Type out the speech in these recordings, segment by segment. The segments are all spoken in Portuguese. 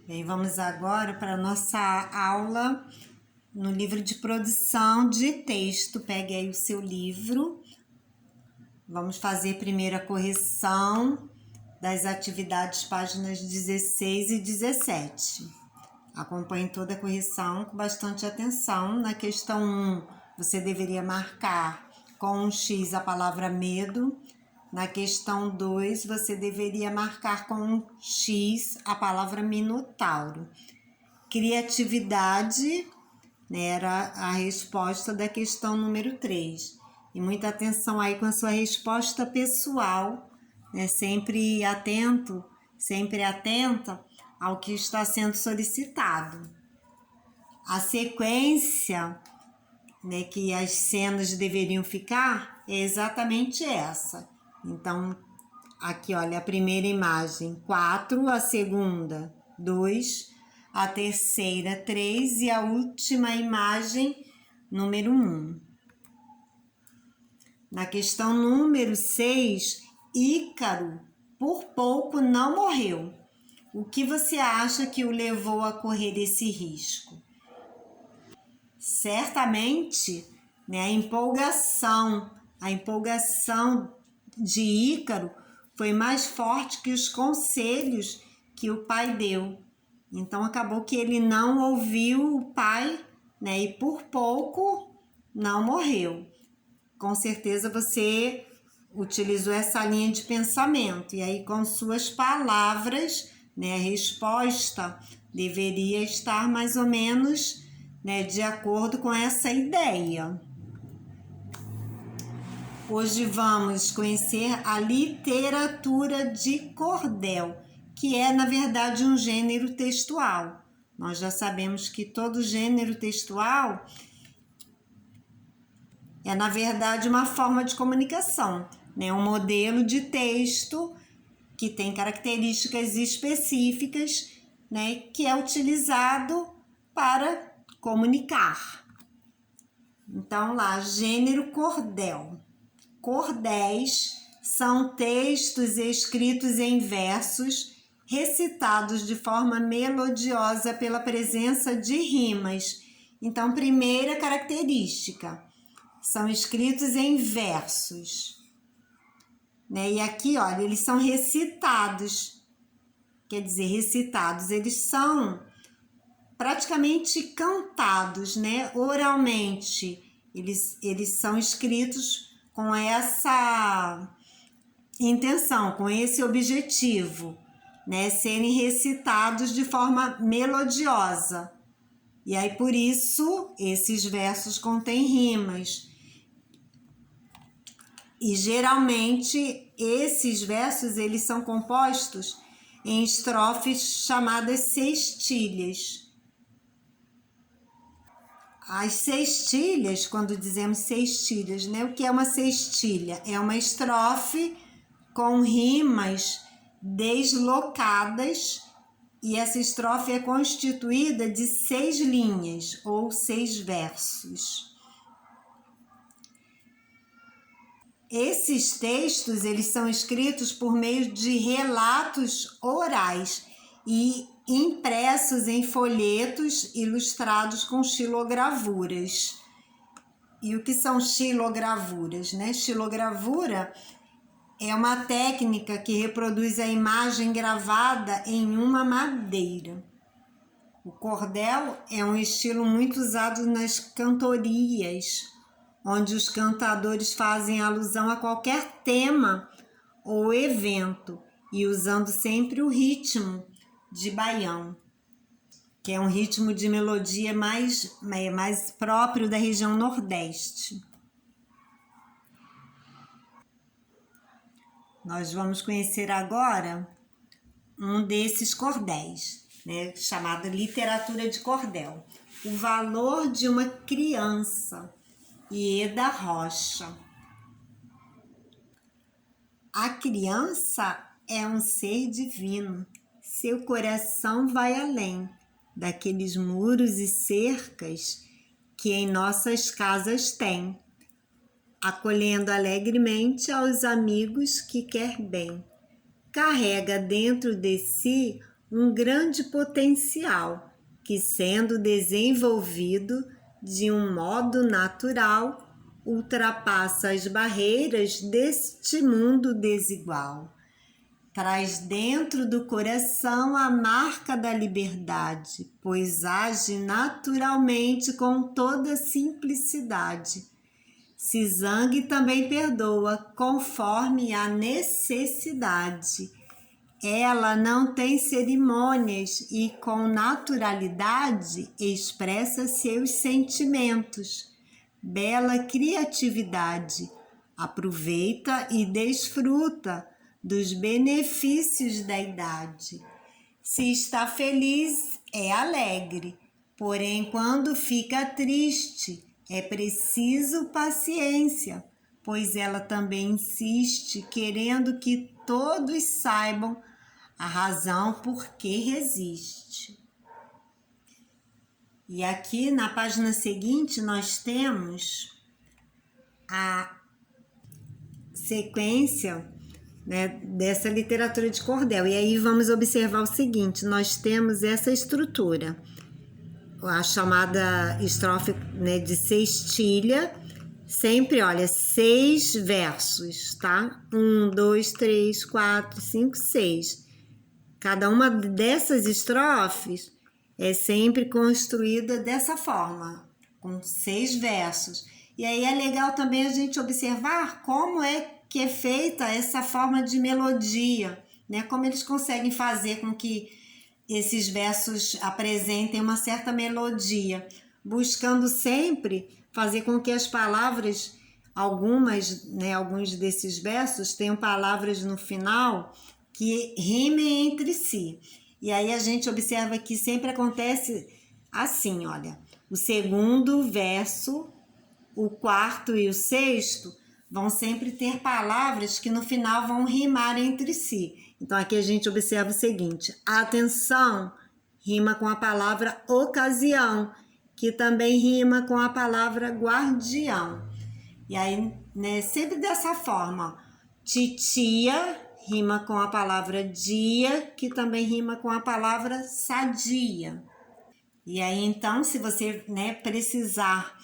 Bem, vamos agora para a nossa aula no livro de produção de texto. Pegue aí o seu livro. Vamos fazer primeiro a correção das atividades, páginas 16 e 17. Acompanhe toda a correção com bastante atenção. Na questão 1, você deveria marcar com um X a palavra medo. Na questão 2, você deveria marcar com um X a palavra minotauro. Criatividade, né, era a resposta da questão número 3. E muita atenção aí com a sua resposta pessoal, né, sempre atenta ao que está sendo solicitado. A sequência, né, que as cenas deveriam ficar é exatamente essa. Então, aqui, olha, a primeira imagem, 4, a segunda, 2, a terceira, 3 e a última imagem, número 1. Na questão número 6, Ícaro, por pouco, não morreu. O que você acha que o levou a correr esse risco? Certamente, né, a empolgação de Ícaro foi mais forte que os conselhos que o pai deu. Então acabou que ele não ouviu o pai, né, e por pouco não morreu. Com certeza você utilizou essa linha de pensamento e aí com suas palavras, né, a resposta deveria estar mais ou menos, né, de acordo com essa ideia. Hoje vamos conhecer a literatura de cordel, que é, na verdade, um gênero textual. Nós já sabemos que todo gênero textual é, na verdade, uma forma de comunicação, né? Um modelo de texto que tem características específicas, né? Que é utilizado para comunicar. Então, lá, gênero cordel. Cordéis são textos escritos em versos, recitados de forma melodiosa pela presença de rimas. Então, primeira característica, são escritos em versos. Né? E aqui, olha, eles são recitados. Quer dizer, recitados, eles são praticamente cantados, né? Oralmente. Eles são escritos com essa intenção, com esse objetivo, né? Serem recitados de forma melodiosa. E aí, por isso, esses versos contêm rimas. E, geralmente, esses versos, eles são compostos em estrofes chamadas sextilhas. As sextilhas, quando dizemos sextilhas, né? O que é uma sextilha? É uma estrofe com rimas deslocadas e essa estrofe é constituída de 6 linhas ou 6 versos. Esses textos, eles são escritos por meio de relatos orais e impressos em folhetos ilustrados com xilogravuras. E o que são xilogravuras, né? Xilogravura é uma técnica que reproduz a imagem gravada em uma madeira. O cordel é um estilo muito usado nas cantorias, onde os cantadores fazem alusão a qualquer tema ou evento e usando sempre o ritmo de baião, que é um ritmo de melodia mais próprio da região Nordeste. Nós vamos conhecer agora um desses cordéis, né, chamado literatura de cordel. O valor de uma criança, Ieda Rocha. A criança é um ser divino. Seu coração vai além daqueles muros e cercas que em nossas casas tem, acolhendo alegremente aos amigos que quer bem. Carrega dentro de si um grande potencial que, sendo desenvolvido de um modo natural, ultrapassa as barreiras deste mundo desigual. Traz dentro do coração a marca da liberdade, pois age naturalmente com toda simplicidade. Cisang também perdoa conforme a necessidade. Ela não tem cerimônias e, com naturalidade, expressa seus sentimentos. Bela criatividade. Aproveita e desfruta dos benefícios da idade. Se está feliz, é alegre. Porém, quando fica triste, é preciso paciência, pois ela também insiste, querendo que todos saibam a razão por que resiste. E aqui na página seguinte nós temos a sequência, né, dessa literatura de cordel. E aí vamos observar o seguinte: nós temos essa estrutura, a chamada estrofe, né, de sextilha, sempre, olha, 6 versos, tá? 1, 2, 3, 4, 5, 6. Cada uma dessas estrofes é sempre construída dessa forma, com 6 versos. E aí é legal também a gente observar como é que é feita essa forma de melodia, né? Como eles conseguem fazer com que esses versos apresentem uma certa melodia, buscando sempre fazer com que as palavras, alguns desses versos tenham palavras no final que rimem entre si. E aí a gente observa que sempre acontece assim, olha, o segundo verso, o quarto e o sexto vão sempre ter palavras que no final vão rimar entre si. Então aqui a gente observa o seguinte: atenção rima com a palavra ocasião, que também rima com a palavra guardião. E aí, né, sempre dessa forma, titia rima com a palavra dia, que também rima com a palavra sadia. E aí, então, se você, né, precisar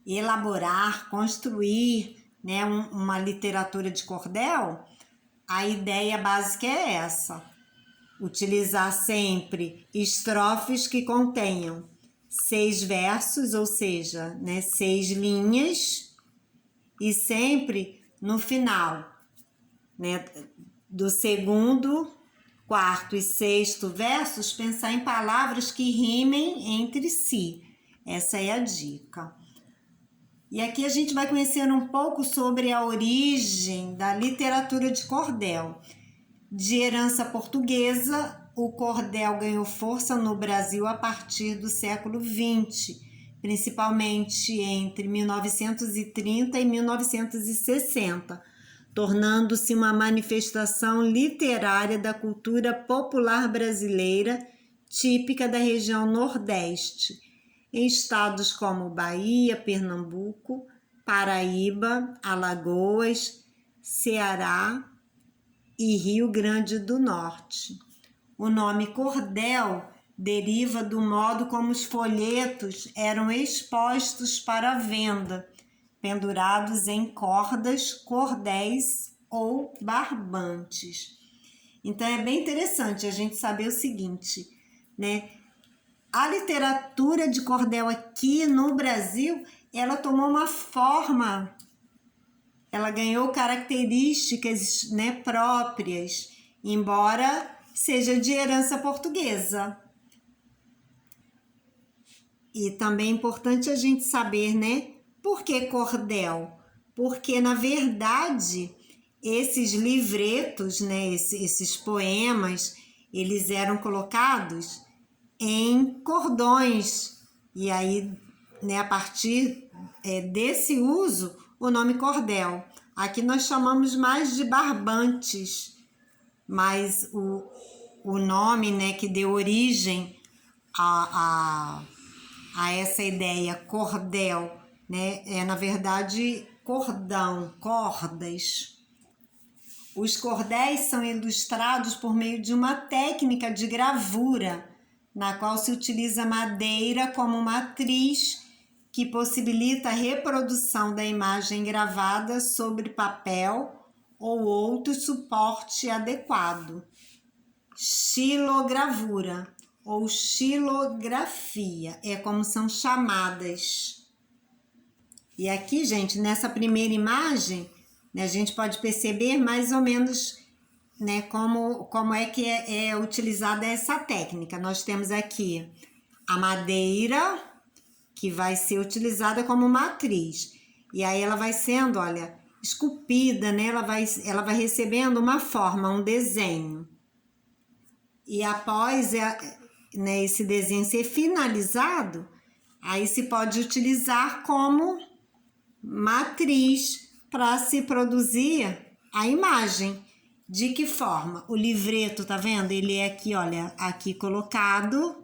elaborar, construir, né, uma literatura de cordel, a ideia básica é essa: utilizar sempre estrofes que contenham 6 versos, ou seja, né, 6 linhas, e sempre no final, né, do segundo, quarto e sexto versos, pensar em palavras que rimem entre si. Essa é a dica. E aqui a gente vai conhecer um pouco sobre a origem da literatura de cordel. De herança portuguesa, o cordel ganhou força no Brasil a partir do século XX, principalmente entre 1930 e 1960, tornando-se uma manifestação literária da cultura popular brasileira, típica da região Nordeste, em estados como Bahia, Pernambuco, Paraíba, Alagoas, Ceará e Rio Grande do Norte. O nome cordel deriva do modo como os folhetos eram expostos para venda, pendurados em cordas, cordéis ou barbantes. Então é bem interessante a gente saber o seguinte, né? A literatura de cordel aqui no Brasil, ela tomou uma forma, ela ganhou características, né, próprias, embora seja de herança portuguesa. E também é importante a gente saber, né, por que cordel? Porque, na verdade, esses livretos, né, esses poemas, eles eram colocados em cordões. E aí, né, a partir desse uso, o nome cordel. Aqui nós chamamos mais de barbantes, mas o nome, né, que deu origem a essa ideia cordel, né, é na verdade cordão, cordas. Os cordéis são ilustrados por meio de uma técnica de gravura, na qual se utiliza madeira como matriz, que possibilita a reprodução da imagem gravada sobre papel ou outro suporte adequado. Xilogravura ou xilografia é como são chamadas. E aqui, gente, nessa primeira imagem, né, a gente pode perceber mais ou menos, né, como é que é utilizada essa técnica. Nós temos aqui a madeira, que vai ser utilizada como matriz. E aí ela vai sendo, olha, esculpida, né? Ela vai recebendo uma forma, um desenho. E após né, esse desenho ser finalizado, aí se pode utilizar como matriz para se produzir a imagem. De que forma? O livreto, tá vendo? Ele é aqui, olha, aqui colocado,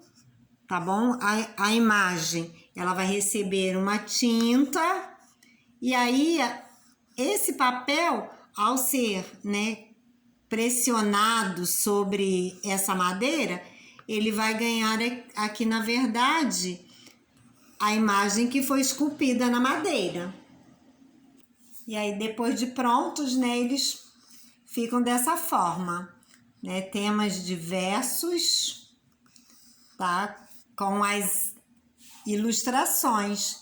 tá bom? A imagem, ela vai receber uma tinta e aí esse papel, ao ser, né, pressionado sobre essa madeira, ele vai ganhar aqui, na verdade, a imagem que foi esculpida na madeira. E aí, depois de prontos, né, eles ficam dessa forma, né? Temas diversos, tá? Com as ilustrações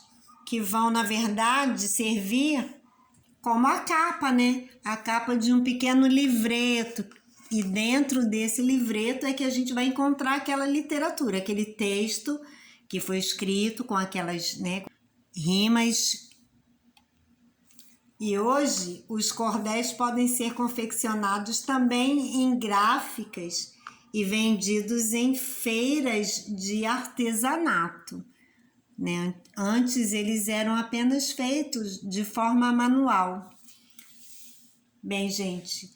que vão, na verdade, servir como a capa, né? A capa de um pequeno livreto. E dentro desse livreto é que a gente vai encontrar aquela literatura, aquele texto que foi escrito com aquelas, né, rimas. E hoje os cordéis podem ser confeccionados também em gráficas e vendidos em feiras de artesanato, né? Antes eles eram apenas feitos de forma manual. Bem, gente,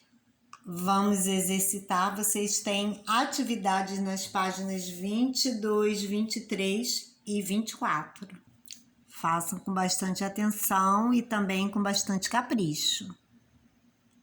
vamos exercitar. Vocês têm atividades nas páginas 22, 23 e 24. Façam com bastante atenção e também com bastante capricho.